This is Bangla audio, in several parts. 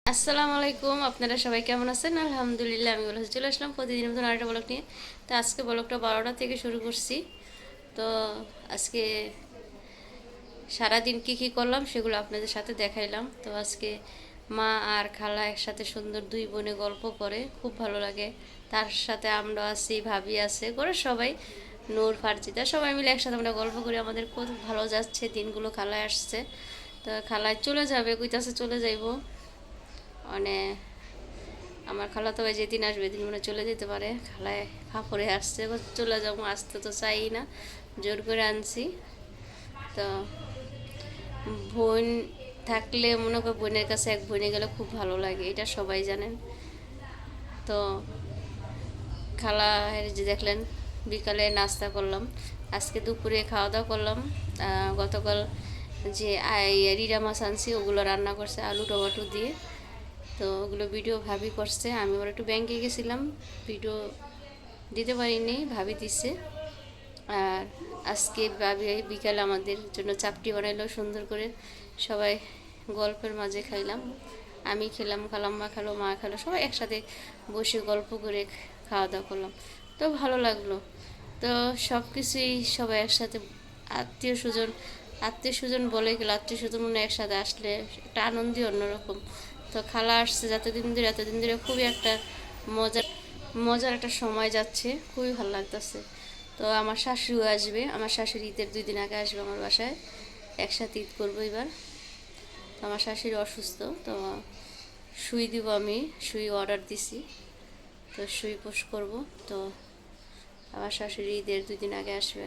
আসসালামু আলাইকুম, আপনারা সবাই কেমন আছেন? আলহামদুলিল্লাহ, আমি ভালো আছি। চলে আসলাম প্রতিদিনের মতন আরেকটা ব্লগ নিয়ে। তো আজকে ব্লগটা 12টা থেকে শুরু করছি। তো আজকে সারাদিন কি কি করলাম সেগুলো আপনাদের সাথে দেখাইলাম। তো আজকে মা আর খালা একসাথে সুন্দর দুই বোনে গল্প করে, খুব ভালো লাগে। তার সাথে আমরা আছি, ভাবি আছে, করে সবাই, নূর, ফারজিদা, সবাই মিলে একসাথে আমরা গল্প করি। আমাদের খুব ভালো যাচ্ছে দিনগুলো। খালায় আসছে, তো খালায় চলে যাবে, কইতাছে চলে যাইব। মানে আমার খালা তো ওই যেদিন আসবে দিন মনে চলে যেতে পারে। খালায় ফাফরে আসছে, চলে যাবো, আসতে তো চাই না, জোর করে আনছি। তো বোন থাকলে মনে করো, বোনের কাছে এক বোনে গেলে খুব ভালো লাগে, এটা সবাই জানেন। তো খালা যে দেখলেন বিকালে নাস্তা করলাম, আজকে দুপুরে খাওয়া দাওয়া করলাম। গতকাল যে রিরা মাছ আনছি ওগুলো রান্না করছে আলু টমেটো দিয়ে। তো ওগুলো ভিডিও ভাবি করছে, আমি ওর একটু ব্যাংকে গেছিলাম, ভিডিও দিতে পারিনি, ভাবি দিচ্ছে। আর আজকে ভাবি বিকালে আমাদের জন্য চাপটি বানাইলো সুন্দর করে, সবাই গল্পের মাঝে খাইলাম। আমি খেলাম, খালাম্মা খেলো, মা খেলো, সবাই একসাথে বসে গল্প করে খাওয়া দাওয়া করলাম। তো ভালো লাগলো। তো সব কিছুই সবাই একসাথে, আত্মীয় স্বজন, আত্মীয় স্বজন বলে গেলে আত্মীয় স্বজন মনে একসাথে আসলে একটা আনন্দই অন্যরকম। তো খালা আসছে এতদিন ধরে খুবই একটা মজার মজার একটা সময় যাচ্ছে, খুবই ভালো লাগতেছে। তো আমার শাশুড়িও আসবে, আমার শাশুড়ি ঈদের 2 দিন আগে আসবে আমার বাসায়, একসাথে ঈদ করবো এবার। তো আমার শাশুড়ি অসুস্থ, তো সুই দিব, আমি সুই অর্ডার দিছি, তো সুই পোষ করব। তো আমার শাশুড়ি ঈদের 2 দিন আগে আসবে,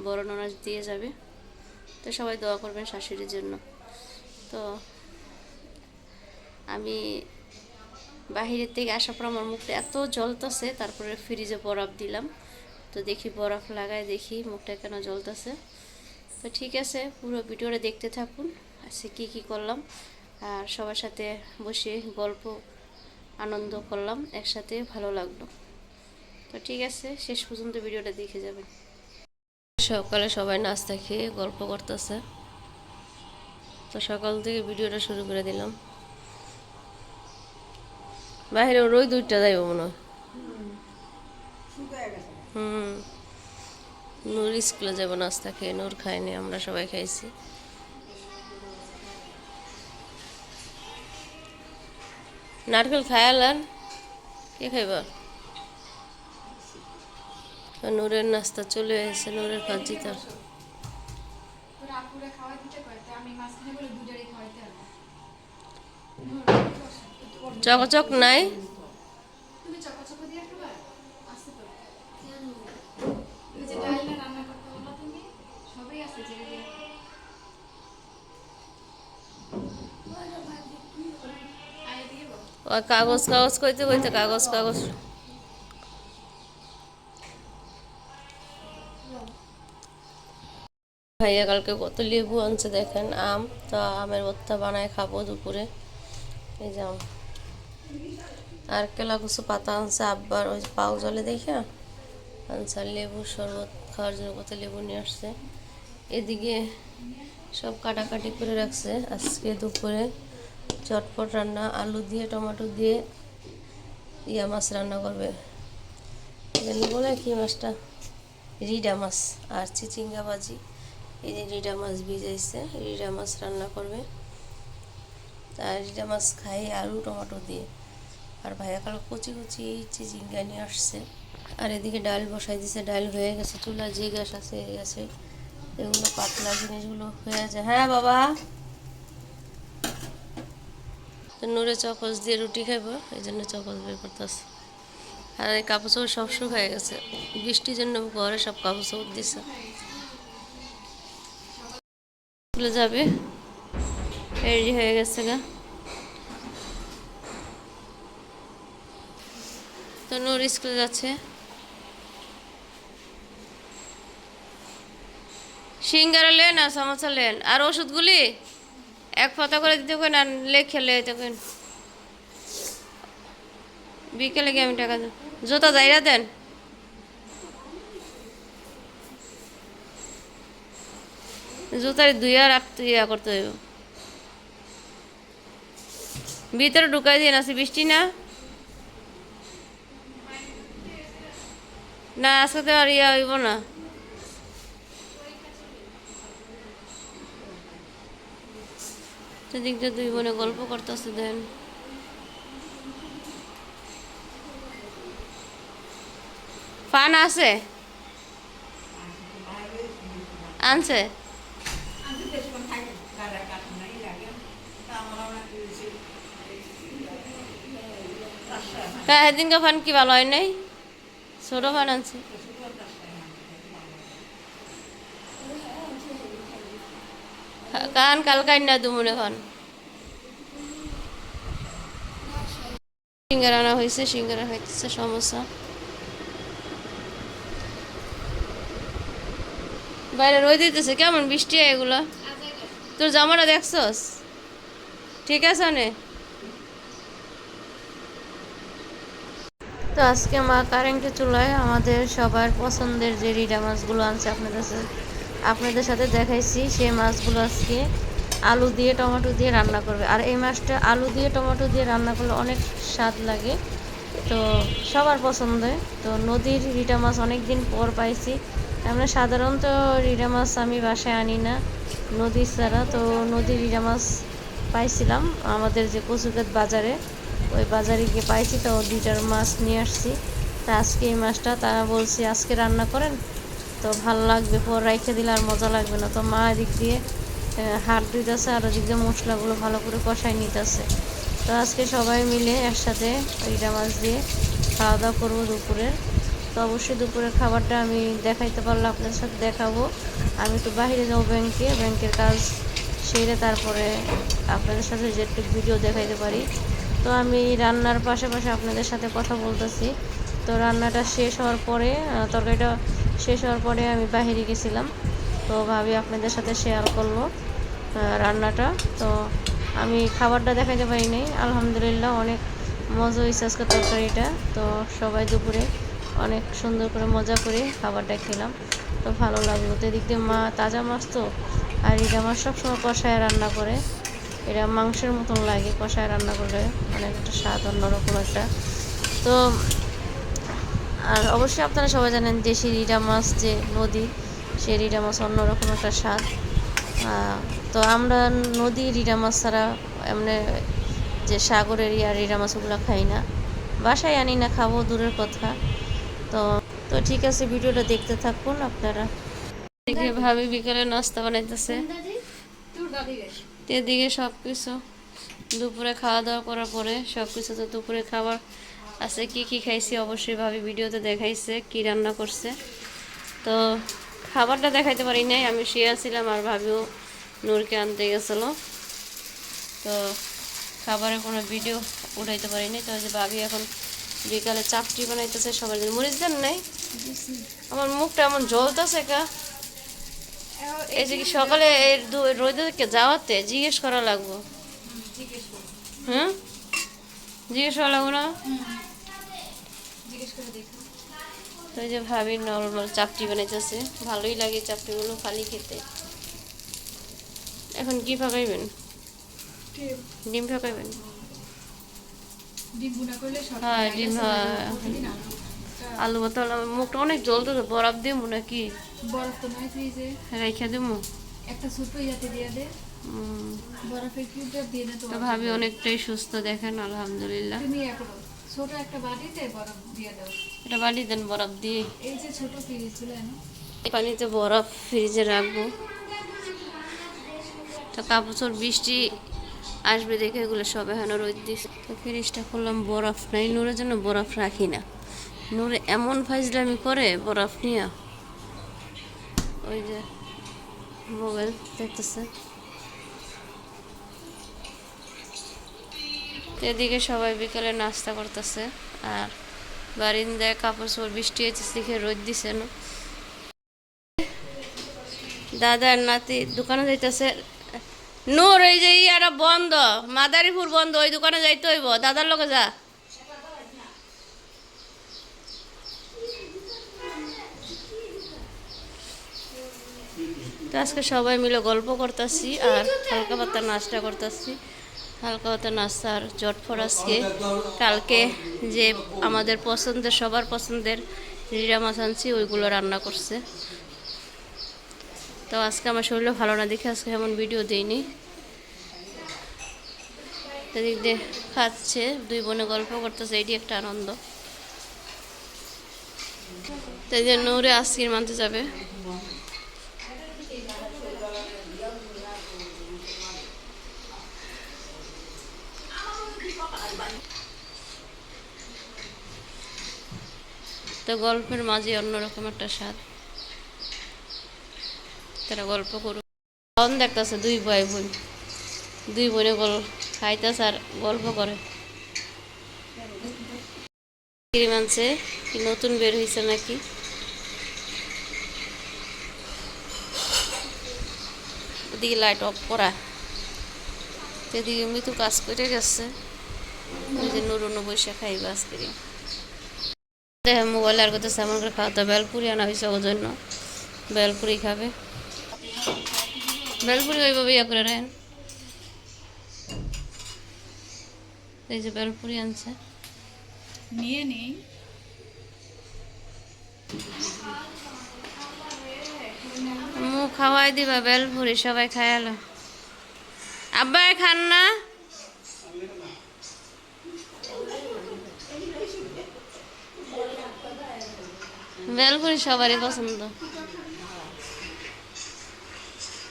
বড় ননাস দিয়ে যাবে। তো সবাই দোয়া করবেন শাশুড়ির জন্য। তো আমি বাহিরের থেকে আসার পর আমার মুখটা এত জ্বলতেছে, তারপরে ফ্রিজে বরফ দিলাম। তো দেখি বরফ লাগায় দেখি মুখটা কেন জ্বলতেছে। তো ঠিক আছে, পুরো ভিডিওটা দেখতে থাকুন, আজকে কী কী করলাম। আর সবার সাথে বসে গল্প আনন্দ করলাম একসাথে, ভালো লাগলো। তো ঠিক আছে, শেষ পর্যন্ত ভিডিওটা দেখে যাবেন। সকালে সবাই নাস্তা খেয়ে গল্প করতেছে, তো সকাল থেকে ভিডিওটা শুরু করে দিলাম। বাইরে রোদ 2টা যাইব মনে হয়। হুম, নূর স্কুলে যাব নাস্তা খেয়ে, নূর খায়নি, আমরা সবাই খাইছি। নারকেল খায়ালান, কে খাইবা? নূরের নাস্তা চলে এসেছে, নূরের ফাজিতার চকচক নাই। ওই কাগজ কাগজ কইতে কইতে কাগজ কাগজ। ভাইয়া কালকে কত লেবু আনছে দেখেন, আম। তো আমের ভর্তা বানায় খাবো দুপুরে। এই যে আম আর কেলা কিছু পাতা আনছে আব্বার, ওই পাও জলে দেখে আনছে। আর লেবু শরবত খাওয়ার জন্য কত লেবু নিয়ে আসছে। এদিকে সব কাটাকাটি করে রাখছে। আজকে দুপুরে চটপট রান্না, আলু দিয়ে টমেটো দিয়ে ইয়া মাছ রান্না করবে, জানি বলে কি মাছটা, রিডা মাছ আর চিচিঙ্গা ভাজি। এই যে রিডা মাছ ভিজাইছে, রিডা মাছ রান্না করবে। আর রিডা মাছ খাই আলু টমেটো দিয়ে। আর ভাইয়া কাল কচি কচি চিচিঙ্গা নিয়ে আসছে। আর এদিকে ডাল বসাই দিছে, ডাল হয়ে গেছে, চুলা যে গ্যাস আছে গেছে, এগুলো পাতলা জিনিসগুলো হয়ে যায়। হ্যাঁ বাবা, তো নূরে চকচ দিয়ে রুটি খাইব, এই জন্য চকচ বের করতেছে। আর এই কাপড় চোপড় সব শুকায় গেছে, বৃষ্টির জন্য ঘরে সব কাপড় চোপড় দিছে। স্কুলে যাবে, রেডি হয়ে গেছে গা। তো নূর স্কুলে যাচ্ছে। সিঙ্গারা লেন আর সমোসা লেন, আর ওষুধগুলি এক পাতা করে দিতে কেন, আর লেখে লেতে কেন। বিকেলে গিয়ে আমি টাকা দেব। জুতা যাইরা দেন, জুতার ধুইয়া রাখতে ইয়া করতে হইব। ভিতরে ঢুকাই দিয়ে আছে বৃষ্টি না না আজকে তো আর ইয়া হইব না সেদিক দিয়ে দুই বোনে গল্প করতেছে দেন ফান আছে আনছে সেদিনকে ফান কি ভালো হয় নাই ছোট ফান আনছে কান কালকাই না দুমুনে ফান সিঙ্গারা আনা হয়েছে সিঙ্গারা হইতেছে সমস্যা বাইরে রোদ দিতেছে কেমন বৃষ্টি এগুলা তোর জামাটা দেখছস ঠিক আছে অনেক তো আজকে মা কারেন্টের চুলায় আমাদের সবার পছন্দের যে রিডা মাছগুলো আনছে আপনাদের সাথে দেখাইছি সেই মাছগুলো আজকে আলু দিয়ে টমেটো দিয়ে রান্না করবে আর এই মাছটা আলু দিয়ে টমেটো দিয়ে রান্না করলে অনেক স্বাদ লাগে তো সবার পছন্দের তো নদীর রিডা মাছ অনেক দিন পর পাইছি আমরা সাধারণত রিডা মাছ আমি বাসায় আনি না নদী ছাড়া তো নদীর রিডা মাছ পাইছিলাম আমাদের যে কচুকাত বাজারে ওই বাজারে গিয়ে পাইছি তো 2টার মাছ নিয়ে আসছি তা আজকে এই মাছটা তারা বলছি আজকে রান্না করেন তো ভালো লাগবে পর রাইখে দিলে আর মজা লাগবে না তো মা এদিক দিয়ে হাত দিতেছে আর ওদিক দিয়ে মশলাগুলো ভালো করে কষাই নিতেছে তো আজকে সবাই মিলে একসাথে রিডা মাছ দিয়ে খাওয়া দাওয়া করবো দুপুরে তো অবশ্যই দুপুরের খাবারটা আমি দেখাইতে পারলে আপনাদের সাথে দেখাবো আমি তো বাইরে যাবো ব্যাংকের কাজ সেরে তারপরে আপনাদের সাথে যেটুকু ভিডিও দেখাইতে পারি তো আমি রান্নার পাশাপাশি আপনাদের সাথে কথা বলতেছি তো রান্নাটা শেষ হওয়ার পরে তরকারিটা শেষ হওয়ার পরে আমি বাইরে গেছিলাম তো ভাবি আপনাদের সাথে শেয়ার করলো রান্নাটা তো আমি খাবারটা দেখাইতে পারি নাই আলহামদুলিল্লাহ অনেক মজা হয়েছে আজকে তরকারিটা তো সবাই দুপুরে অনেক সুন্দর করে মজা করে খাবারটা খেলাম তো ভালো লাগলো তো এদিক দিয়ে মা তাজা মাছ তো আর এটা মাছ সবসময় কষায় রান্না করে এটা মাংসের মতন লাগে কষায় রান্না করলে অনেক একটা স্বাদ অন্যরকম একটা তো আর অবশ্যই আপনারা সবাই জানেন দেশি রিডা মাছ যে নদী সেই রিডা মাছ অন্যরকম একটা স্বাদ তো আমরা নদী রিডা মাছ ছাড়া এমনি যে সাগরের রিডা মাছগুলো খাই না বাসায় আনি না খাবো দূরের কথা তো তো ঠিক আছে ভিডিওটা দেখতে থাকুন আপনারা দেখে ভাবি বিকেলে নাস্তা বানাইতেছে এদিকে সব কিছু দুপুরে খাওয়া দাওয়া করার পরে সব কিছু তো দুপুরে খাবার আছে কি কি খাইছি অবশ্যই ভাবি ভিডিওতে দেখাইছে কি রান্না করছে তো খাবারটা দেখাইতে পারি নাই আমি শুয়েছিলাম আর ভাবিও নূরকে আনতে গেছিলো তো খাবারের কোনো ভিডিও উঠাইতে পারিনি তো যে ভাবি এখন বিকালে চাপটি বানাইতেছে সবার জন্য মরিচ দেন নাই আমার মুখটা এমন জ্বলতেছে কা এই যে সকালে রোদকে যাওয়াতে জিজ্ঞেস করা লাগবো হ্যাঁ জিজ্ঞেস করা লাগবো না তো এই যে ভাবি নর্মাল চাপটি বানাইতেছে ভালোই লাগে চাপটিগুলো খালি খেতে এখন কি ফাঁকাইবেন ডিম ফাঁকাইবেন হ্যাঁ ডিম আলু বোতল মুখটা অনেক জ্বলতেছে বরফ দিয়ে মনে কি বরফ তো নাই ফ্রিজে রেখে দেবো একটা ছোট ইয়াতে দিয়ে দে বরফের কিউবটা দিয়ে দে তো ভাবি অনেকটাই সুস্থ দেখেন আলহামদুলিল্লাহ তুমি ছোট একটা বাটিতে বরফ দিয়ে দাও এটা বাটি দেন বরফ দিয়ে এই যে ছোট ফ্রিজগুলো না পানিতে বরফ ফ্রিজে রাখবো তো কাপড় বৃষ্টি আসবে দেখে এগুলো সব এখন রোদ দিচ্ছে তো ফ্রিজটা করলাম বরফ নাই নূরের জন্য বরফ রাখি না নূরে এমন ফাইজলামি করে বরফ নিয়ে ওই যে মোবাইল দেখতেছে এদিকে সবাই বিকালে নাস্তা করতেছে আর বারিন্দায় কাপড় চোপড় বৃষ্টি হয়েছে দেখে রোদ দিছে না দাদার নাতি দোকানে যাইতেছে নূর এই যে ইয়ারা বন্ধ মাদারীপুর বন্ধ ওই দোকানে যাইতে হইব দাদার লোকে যা তো আজকে সবাই মিলে গল্প করতেছি আর হালকা পাতলা নাস্তা করতেছি হালকা হতে নাস্তার জটফট আজকে। কালকে যে আমাদের পছন্দের সবার পছন্দের রিরা মাছ আনছি ওইগুলো রান্না করছে। তো আজকে আমার শরীরও ভালো না দেখে আজকে এমন ভিডিও দিইনি। এদিক দিয়ে খাচ্ছে, দুই বোনে গল্প করতেছে, এটি একটা আনন্দ। তো এই যে নূরে আজকের মানতে যাবে। তো গল্পের মাঝে অন্যরকম একটা স্বাদ। তারা গল্প করুক, দেখতেছে দুই ভাই বোন, দুই বোনে খাইতেছে আর গল্প করে। ক্রিম আনছে, কি নতুন বের হয়েছে নাকি। ওদিকে লাইট অফ করা, সেদিকে মৃত্যু কাজ করে গেছে। ওই যে নুরুনু বসে খাইবে আইসক্রিম। দেখে মোবাইল আর করতেছে এমন করে খাওয়াতে। বেলপুরি আনা হয়েছে ওর জন্য, বেলপুরি খাবে। বেলপুরি ওইভাবে ইয়ে করে নেন। এই যে বেলপুরি আনছে, নিয়ে নেই। মুখ খাওয়াই দিবা বেলপুরি, সবাই খায়ালো। আব্বা খান না? বেলপুরি সবারই পছন্দ।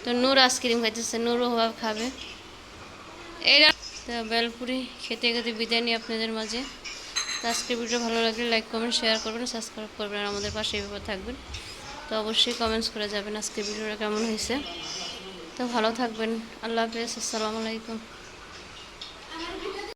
তো নূর আইসক্রিম খাইতেছে, নূরও খাবে। এইটা তো বেলপুরি খেতে খেতে বিদায় নিই আপনাদের মাঝে। তো আজকের ভিডিও ভালো লাগলে লাইক কমেন্ট শেয়ার করবেন, সাবস্ক্রাইব করবেন আর আমাদের পাশে এভাবে থাকবেন। তো অবশ্যই কমেন্টস করে যাবেন আজকের ভিডিওটা কেমন হয়েছে। তো ভালো থাকবেন। আল্লাহ হাফেজ, আসসালামু আলাইকুম।